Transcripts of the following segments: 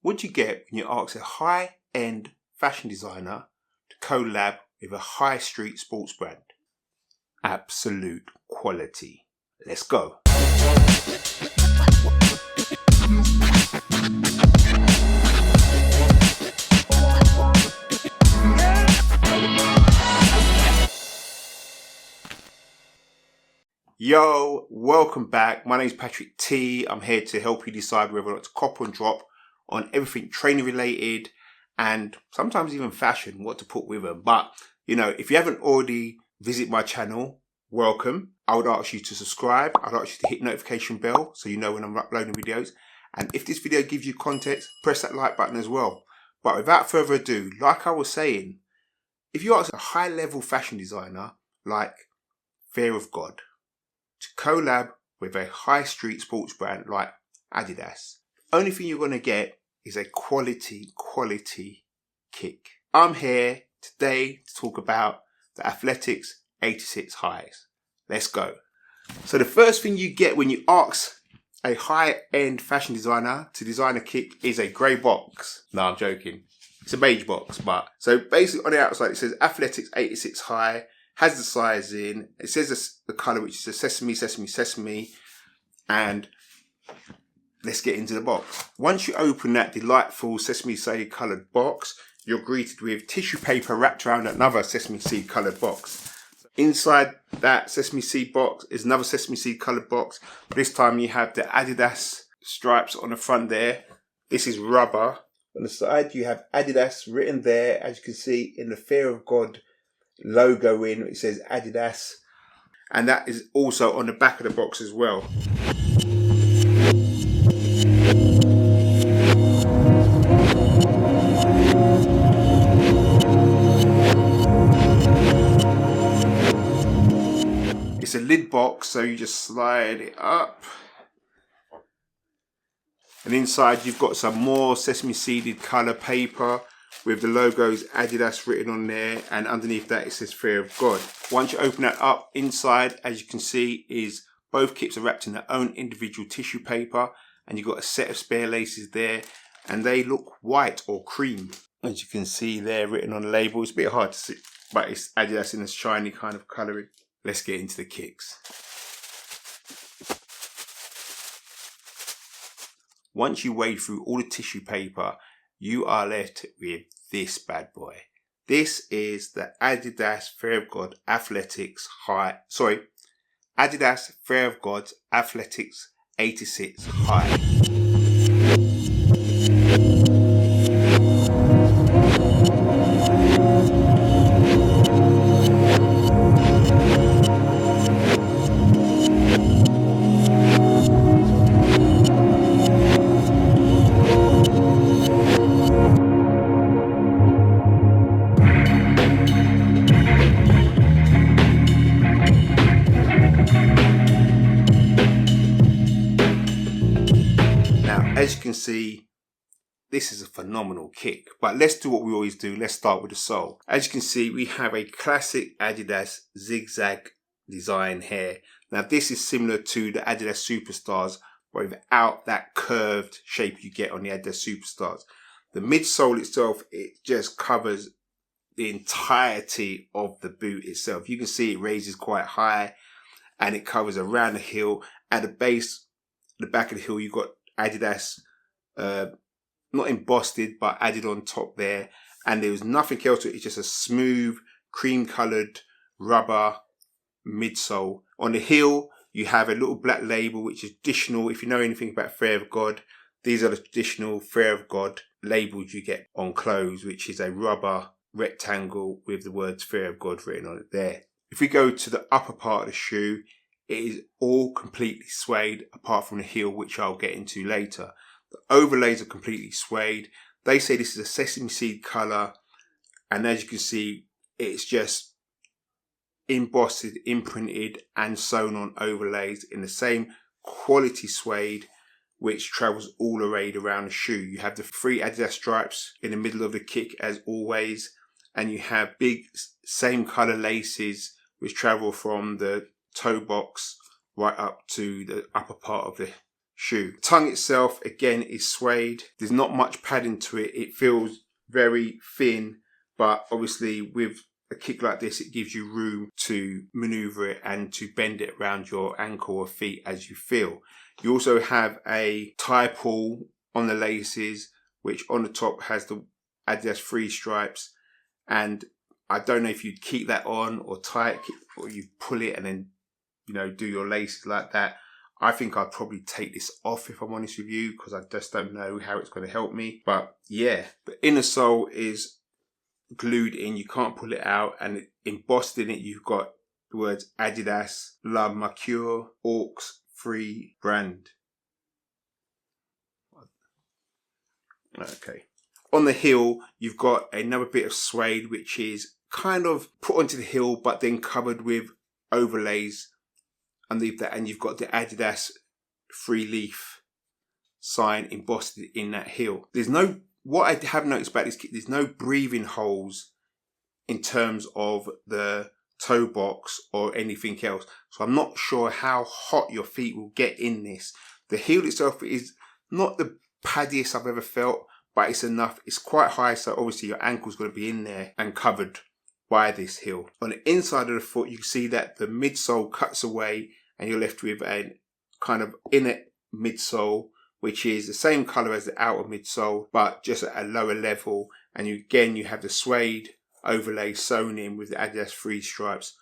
What you get when you ask a high-end fashion designer to collab with a high street sports brand? Absolute quality. Let's go. Yo, welcome back. My name is Patrick T. I'm here to help you decide whether or not to cop and drop on everything training related and sometimes even fashion, what to put with them. But, if you haven't already visited my channel, welcome. I would ask you to subscribe. I'd ask you to hit the notification bell so you know when I'm uploading videos. And if this video gives you context, press that like button as well. But without further ado, like I was saying, if you ask a high-level fashion designer like Fear of God to collab with a high street sports brand like Adidas, only thing you're going to get is a quality kick. I'm here today to talk about the Athletics 86 highs. Let's go. So the first thing you get when you ask a high-end fashion designer to design a kick is a grey box. No, I'm joking. It's a beige box, but so basically on the outside it says Athletics 86 high. Has the size in, it says the colour, which is a sesame, and let's get into the box. Once you open that delightful sesame seed coloured box, you're greeted with tissue paper wrapped around another sesame seed coloured box. Inside that sesame seed box is another sesame seed coloured box. This time you have the Adidas stripes on the front there. This is rubber. On the side you have Adidas written there, as you can see, in the Fear of God logo in, it says Adidas, and that is also on the back of the box as well. It's a lid box, so you just slide it up, and inside you've got some more sesame seeded colour paper with the logos Adidas written on there, and underneath that it says Fear of God. Once you open that up, inside, as you can see, is both kits are wrapped in their own individual tissue paper, and you've got a set of spare laces there, and they look white or cream. As you can see there, written on the label. It's a bit hard to see, but it's Adidas in a shiny kind of colouring. Let's get into the kicks. Once you wade through all the tissue paper, you are left with this bad boy. This is the Adidas Fear of God Athletics Adidas Fear of God Athletics 86 high. As you can see, this is a phenomenal kick, but let's do what we always do. Let's start with the sole. As you can see, we have a classic Adidas zigzag design here. Now this is similar to the Adidas Superstars, but without that curved shape you get on the Adidas Superstars. The midsole itself, it just covers the entirety of the boot itself. You can see it raises quite high and it covers around the heel. At the base, the back of the heel, you've got Adidas, not embossed, but added on top there, and there was nothing else to it. It's just a smooth cream coloured rubber midsole. On the heel you have a little black label, which is additional. If you know anything about Fear of God, these are the traditional Fear of God labels you get on clothes, which is a rubber rectangle with the words Fear of God written on it there. If we go to the upper part of the shoe, it is all completely suede apart from the heel, which I'll get into later. The overlays are completely suede. They say this is a sesame seed colour, and as you can see, it's just embossed, imprinted and sewn on overlays in the same quality suede, which travels all arrayed around the shoe. You have the 3 Adidas stripes in the middle of the kick as always, and you have big same colour laces which travel from the toe box right up to the upper part of the shoe. The tongue itself, again, is suede. There's not much padding to it. It feels very thin, but obviously with a kick like this, it gives you room to maneuver it and to bend it around your ankle or feet as you feel. You also have a tie pull on the laces, which on the top has the Adidas 3 stripes. And I don't know if you'd keep that on or tie it, or you pull it and then, do your laces like that. I think I'd probably take this off if I'm honest with you, because I just don't know how it's going to help me. But yeah, the inner sole is glued in. You can't pull it out. And embossed in it, you've got the words Adidas La Mercure Aux Free Brand. Okay. On the heel, you've got another bit of suede, which is kind of put onto the heel, but then covered with overlays underneath that. And you've got the Adidas 3 leaf sign embossed in that heel. What I have noticed about this kit, there's no breathing holes in terms of the toe box or anything else. So I'm not sure how hot your feet will get in this. The heel itself is not the paddiest I've ever felt, but it's enough. It's quite high, so obviously your ankle's going to be in there and covered by this heel. On the inside of the foot, you can see that the midsole cuts away and you're left with a kind of inner midsole, which is the same color as the outer midsole, but just at a lower level. And you have the suede overlay sewn in with the Adidas 3 stripes.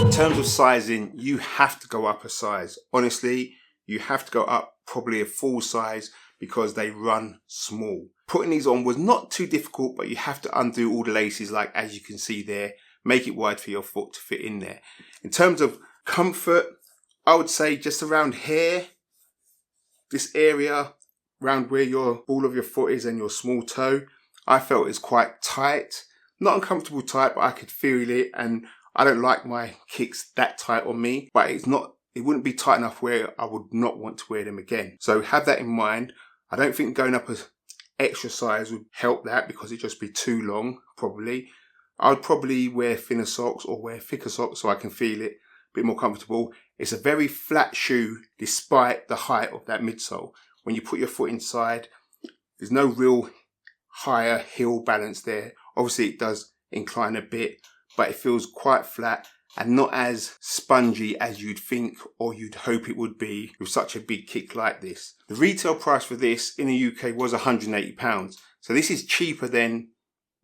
In terms of sizing, you have to go up a size. Honestly, you have to go up probably a full size because they run small. Putting these on was not too difficult, but you have to undo all the laces, like as you can see there, make it wide for your foot to fit in there. In terms of comfort, I would say just around here, this area around where your ball of your foot is and your small toe, I felt it's quite tight. Not uncomfortable tight, but I could feel it, and I don't like my kicks that tight on me, but it wouldn't be tight enough where I would not want to wear them again. So have that in mind. I don't think going up an extra size would help that because it'd just be too long, probably. I would probably wear thinner socks or wear thicker socks so I can feel it a bit more comfortable. It's a very flat shoe despite the height of that midsole. When you put your foot inside, there's no real higher heel balance there. Obviously it does incline a bit, but it feels quite flat and not as spongy as you'd think or you'd hope it would be with such a big kick like this. The retail price for this in the UK was £180. So this is cheaper than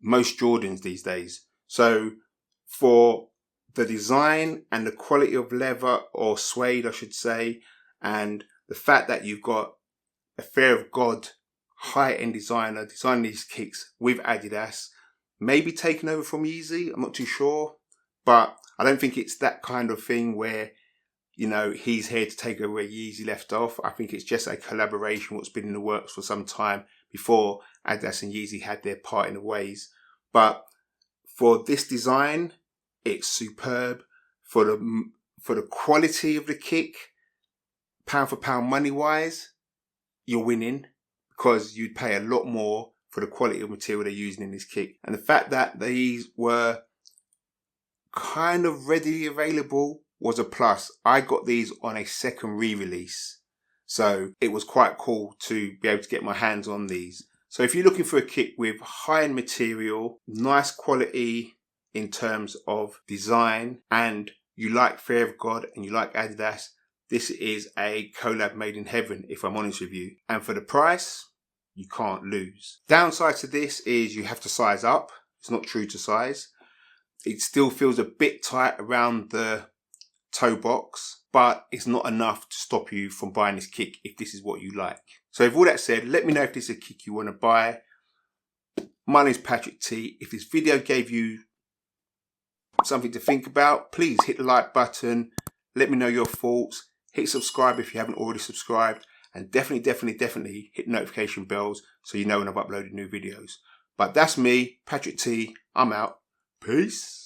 most Jordans these days. So for the design and the quality of leather, or suede I should say, and the fact that you've got a Fear of God high-end designer designing these kicks with Adidas, maybe taken over from Yeezy, I'm not too sure, but I don't think it's that kind of thing where, he's here to take over where Yeezy left off. I think it's just a collaboration what's been in the works for some time before Adidas and Yeezy had their part in the ways. But for this design, it's superb. For the quality of the kick, pound for pound money wise, you're winning, because you'd pay a lot more for the quality of material they're using in this kick. And the fact that these were kind of readily available was a plus. I got these on a second re-release, so it was quite cool to be able to get my hands on these. So if you're looking for a kick with high-end material, nice quality in terms of design, and you like Fear of God and you like Adidas, this is a collab made in heaven, if I'm honest with you. And for the price, you can't lose. Downside to this is you have to size up. It's not true to size. It still feels a bit tight around the toe box, but it's not enough to stop you from buying this kick if this is what you like. So with all that said, let me know if this is a kick you want to buy. My name is Patrick T. If this video gave you something to think about, please hit the like button. Let me know your thoughts. Hit subscribe if you haven't already subscribed. And definitely hit notification bells so you know when I've uploaded new videos. But that's me, Patrick T. I'm out. Peace.